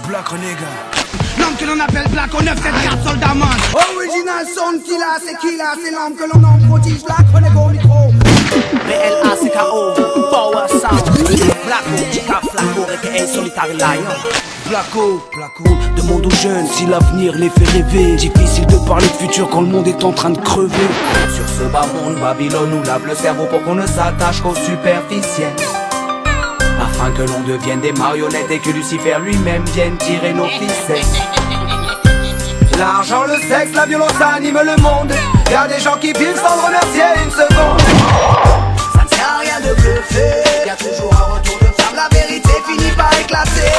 Black Renégat. L'homme que l'on appelle Black au 974 soldat man. Original sound killer, c'est l'homme que l'on nomme prodige. Black Renégat au micro. BLACKO, Power Sound. Blacko, Chica Flacko, aka Solitary Lion. Blacko, demande aux jeunes si l'avenir les fait rêver. Difficile de parler de futur quand le monde est en train de crever. Sur ce bas monde, Babylone nous lave le cerveau pour qu'on ne s'attache qu'au superficiel. Afin que l'on devienne des marionnettes et que Lucifer lui-même vienne tirer nos ficelles. L'argent, le sexe, la violence anime le monde. Y'a des gens qui vivent sans remercier une seconde. Ça ne sert à rien de bluffer. Y'a toujours un retour de flamme, la vérité finit par éclater.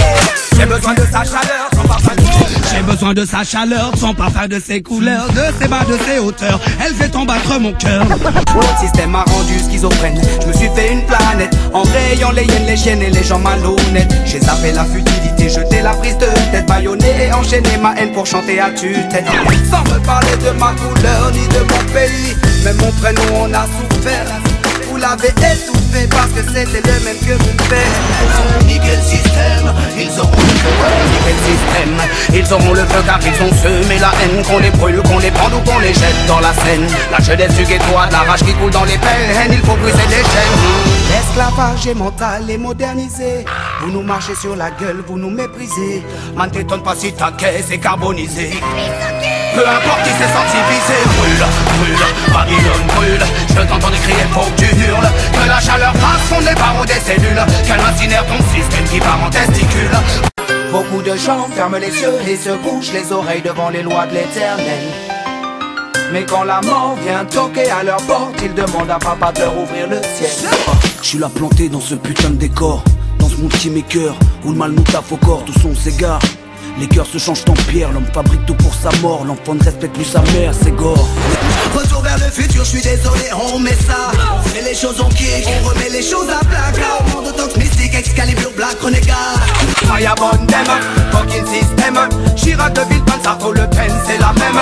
J'ai besoin de sa chaleur, son parfum de J'ai besoin de sa chaleur, de son parfum, de ses couleurs, de ses bas, de ses hauteurs. Elle fait en battre mon cœur. Notre système m'a rendu schizophrène. Je me suis fait une planète en rayant les hyènes, les chiennes et les gens malhonnêtes. J'ai zappé la futilité, jeté la prise de tête, bâillonné et enchaîné ma haine pour chanter à tue-tête. Sans me parler de ma couleur ni de mon pays, même mon prénom on a souffert. Vous l'avez étouffé parce que c'était le même que mon père. Niquer le système, ils auront le feu. Niquer le système, ils auront le feu car ils ont semé la haine. Qu'on les brûle, qu'on les prenne ou qu'on les jette dans la Seine. La jeunesse du ghetto a de la rage qui coule dans les peines. Il faut briser les chaînes. L'esclavage est mental et modernisé. Vous nous marchez sur la gueule, vous nous méprisez. Man t'étonne pas si ta caisse est carbonisée. Peu importe qui s'est senti visé. Brûle, brûle, Babylone brûle. Je veux t'entendre crier, faut que tu hurles. Que la chaleur passe, fondre les barreaux des cellules. Qu'elle incinère ton système qui part en testicule. Beaucoup de gens ferment les yeux et se bouchent les oreilles devant les lois de l'éternel. Mais quand la mort vient toquer à leur porte, ils demandent à papa de leur ouvrir le ciel. Je suis là planté dans ce putain de décor, dans ce monde qui m'écœure, où le mal nous taffe au corps, tout son s'égare. Les cœurs se changent en pierre, l'homme fabrique tout pour sa mort. L'enfant ne respecte plus sa mère, c'est gore. Retour vers le futur, je suis désolé, on met ça. On fait les choses en kick, on remet les choses à plat. Monde tox mystique, Excalibur, Black Renégat. Firebone them, fucking system. Chirac de Villepin, Sarko, Le Pen, c'est la même.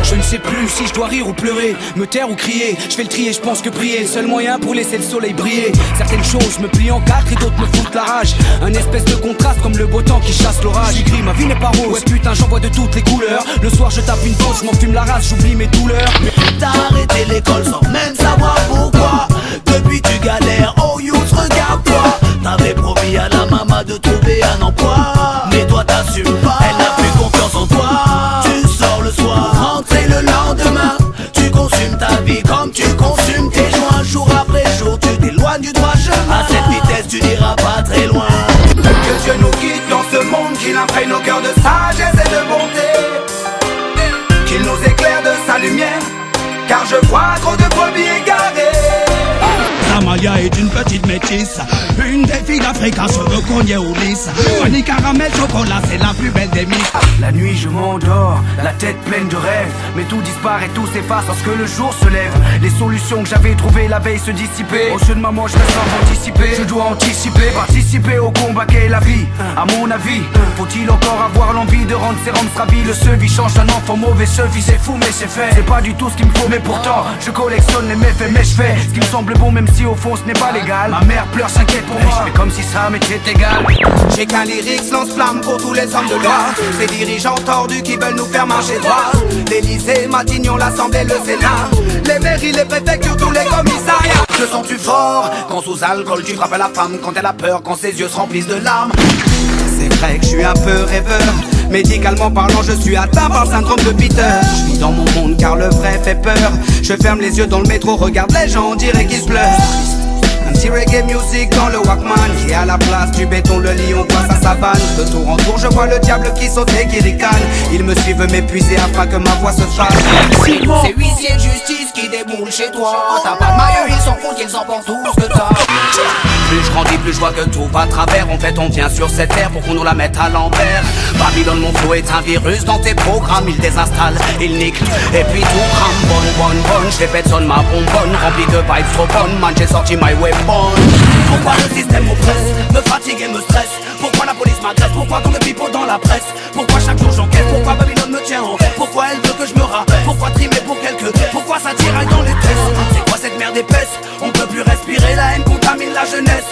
Je ne sais plus si je dois rire ou pleurer, me taire ou crier. Je fais le tri et je pense que prier est le seul moyen pour laisser le soleil briller. Certaines choses me plient en quatre et d'autres me foutent la rage. Un espèce de contraste comme le beau temps qui chasse l'orage. J'écris, ma vie n'est pas rose, ouais putain j'en vois de toutes les couleurs. Le soir je tape une pause, je m'en fume la race, j'oublie mes douleurs. T'as arrêté l'école sans même savoir pourquoi. Depuis tu galères, oh youth regarde-toi. T'avais promis à la maman de trouver un emploi, mais toi t'assumes pas, elle n'a plus confiance en toi. Tu sors le soir, rentré le lendemain. Tu consumes ta vie comme tu consumes tes joints. Jour après jour tu t'éloignes du droit chemin. À cette vitesse tu n'iras pas très loin. Que Dieu nous quitte dans ce monde, qu'il imprègne nos cœurs de sagesse et de bonté. Qu'il nous éclaire de sa lumière, car je vois trop de brebis égarées. Amaya est une petite métisse, une des filles d'Afrique à cheveux cognés ou lisses. Honey caramel chocolat, c'est la plus belle des miss. La nuit je m'endors, la tête pleine de rêves. Mais tout disparaît, tout s'efface lorsque le jour se lève. Les solutions que j'avais trouvées la veille se dissipaient. Aux yeux de maman je reste anticipé. Je dois anticiper, participer au combat qu'est la vie. À mon avis, faut-il encore avoir l'envie de rendre ses rangs ravis. Le sevi change d'un enfant mauvais, sevi c'est fou mais c'est fait. C'est pas du tout ce qu'il me faut mais pourtant je collectionne les méfaits. Mais je fais ce qui me semble bon même si au fond ce n'est pas légal. Ma mère pleure, s'inquiète pour moi, mais comme si ça m'était égal. J'ai qu'un lyrics lance-flamme pour tous les hommes de loi. Ces dirigeants tordus qui veulent nous faire marcher droit. L'Élysée, Matignon, l'Assemblée, le Sénat, les mairies, les préfectures, tous les commissariats. Te sens-tu fort quand sous alcool tu frappes à la femme, quand elle a peur, quand ses yeux se remplissent de larmes? C'est vrai que je suis un peu rêveur. Médicalement parlant, je suis atteint par le syndrome de Peter. Je vis dans mon monde car le vrai fait peur. Je ferme les yeux dans le métro, regarde les gens, on dirait qu'ils se pleurent. Un petit reggae music dans le Walkman, qui est à la place du béton, le lion voit sa savane. De tour en tour, je vois le diable qui saute et qui ricane. Ils me suivent m'épuiser afin que ma voix se fasse. C'est huissier de justice qui déboule chez toi. T'as pas de maillot, ils s'en foutent, ils en pensent tout ce que t'as. Plus je grandis, plus je vois que tout va à travers. En fait on vient sur cette terre pour qu'on nous la mette à l'envers. Babylone mon flow est un virus dans tes programmes. Il désinstalle, il nique, et puis tout crame. Bonne, je répète sonne ma bonbonne. Rempli de vibes trop bonnes, man j'ai sorti my weapon. Pourquoi le système m'oppresse, me fatigue et me stresse? Pourquoi la police m'agresse? Pourquoi tant de pipeaux dans la presse? Pourquoi chaque jour j'enquête? Pourquoi Babylone me tient en rêve? Pourquoi elle veut que je me rappelle? Pourquoi trimer pour quelques? Pourquoi ça tiraille dans les tests? C'est quoi cette merde épaisse? On peut plus respirer, la haine contamine la jeunesse.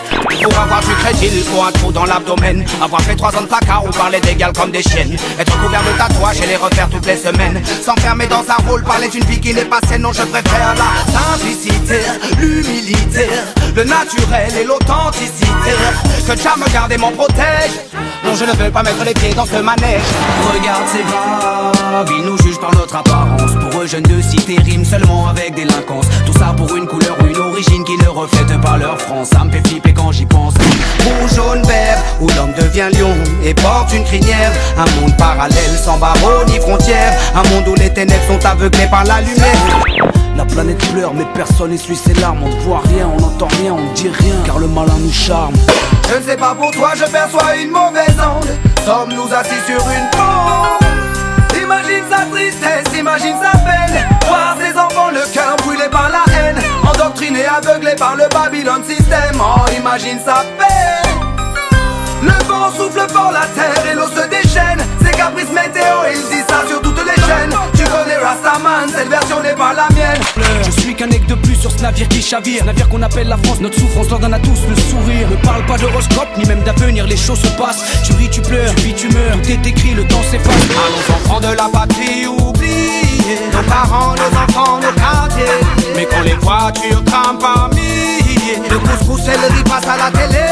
Pour avoir du crédit, il faut un trou dans l'abdomen. Avoir fait 3 ans de placard ou parler d'égal comme des chiennes. Être couvert de tatouages et les refaire toutes les semaines. S'enfermer dans un rôle, parler d'une vie qui n'est pas saine. Non, je préfère la simplicité, l'humilité, le naturel et l'authenticité. Que Jah me garde et m'en protège. Non, je ne veux pas mettre les pieds dans ce manège. Regarde ces graves, ils nous jugent par notre apparence. Pour eux, jeunes de cité riment seulement avec délinquance. Tout ça pour une couleur ou une origine qui ne reflète pas leur France. Ça me fait flipper quand j'y pense. Rouge, jaune, vert, où l'homme devient lion et porte une crinière. Un monde parallèle sans barreaux ni frontières. Un monde où les ténèbres sont aveuglées par la lumière. La planète pleure mais personne n'essuie ses larmes. On ne voit rien, on n'entend rien, on ne dit rien, car le malin nous charme. Je ne sais pas pour toi, je perçois une mauvaise onde. Sommes-nous assis sur une bombe? Imagine sa tristesse, imagine sa peine. Voir ses enfants, le cœur brûlé par la haine. Endoctrinés, aveuglés par le Babylone système. Oh, imagine sa peine. Le vent souffle fort la terre et l'eau se déchaîne. C'est caprice météo, il dit ça sur toutes les chaînes. Tu connais Rastaman, cette version n'est pas la mienne. Je suis qu'un aigle de plus sur ce navire qui chavire. Ce navire qu'on appelle la France, notre souffrance leur donne à tous le sourire. Ne parle pas d'horoscope, ni même d'avenir, les choses se passent. Tu ris, tu pleures, tu vis, tu meurs. Tout est écrit, le temps s'efface. Allons enfants de la patrie oubliés. Nos parents, nos enfants, nos quartiers. Mais quand les voitures trament par milliers, le couscous et le riz passent à la télé.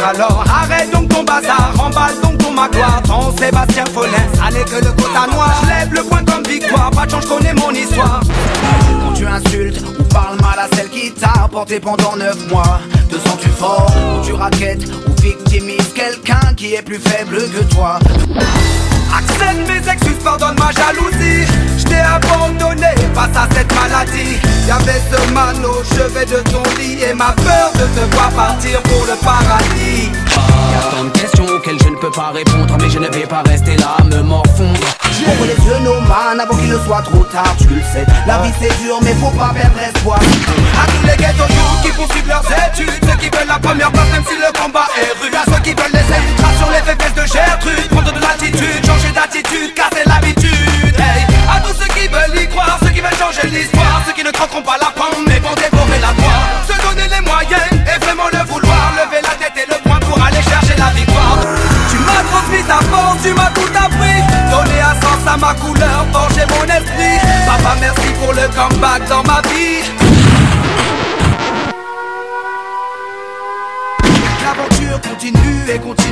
Alors, arrête donc ton bazar, remballe donc ton magloire. Ton Sébastien Follin, ça n'est que le quota noir. Je lève le poing comme victoire, pas de chance, je connais mon histoire. Quand tu insultes ou parles mal à celle qui t'a porté pendant 9 mois, te sens-tu fort ou tu raquettes ou victimises quelqu'un qui est plus faible que toi? Accepte mes excuses, pardonne ma jalousie. Je t'ai abandonné face à cette maladie. Y'avait ce man au chevet de ton lit et ma peur de te voir partir pour le paradis. Y'a tant de questions auxquelles je ne peux pas répondre, mais je ne vais pas rester là à me morfondre. Ouvre les yeux nos man avant qu'il ne soit trop tard, tu le sais. La vie c'est dur mais faut pas perdre espoir. À tous les ghetto youths qui poursuivent leurs études, ceux qui veulent la première place même si le combat est rude. À ceux qui veulent les illustrations, les faiblesses de Gertrude. Prendre de l'attitude, changer d'attitude, casser l'habitude. Hey, à tous ceux qui veulent y croire, ceux qui veulent changer l'histoire, ceux qui ne craqueront pas la pomme mais vont dévorer la gloire. Se donner les moyens et vraiment le vouloir, lever la tête et le poing pour aller chercher la victoire. Tu m'as transmis ta force, tu m'as tout appris. Donné un sens à ma couleur, forger mon esprit. Papa merci pour le comeback dans ma vie. L'aventure continue et continue.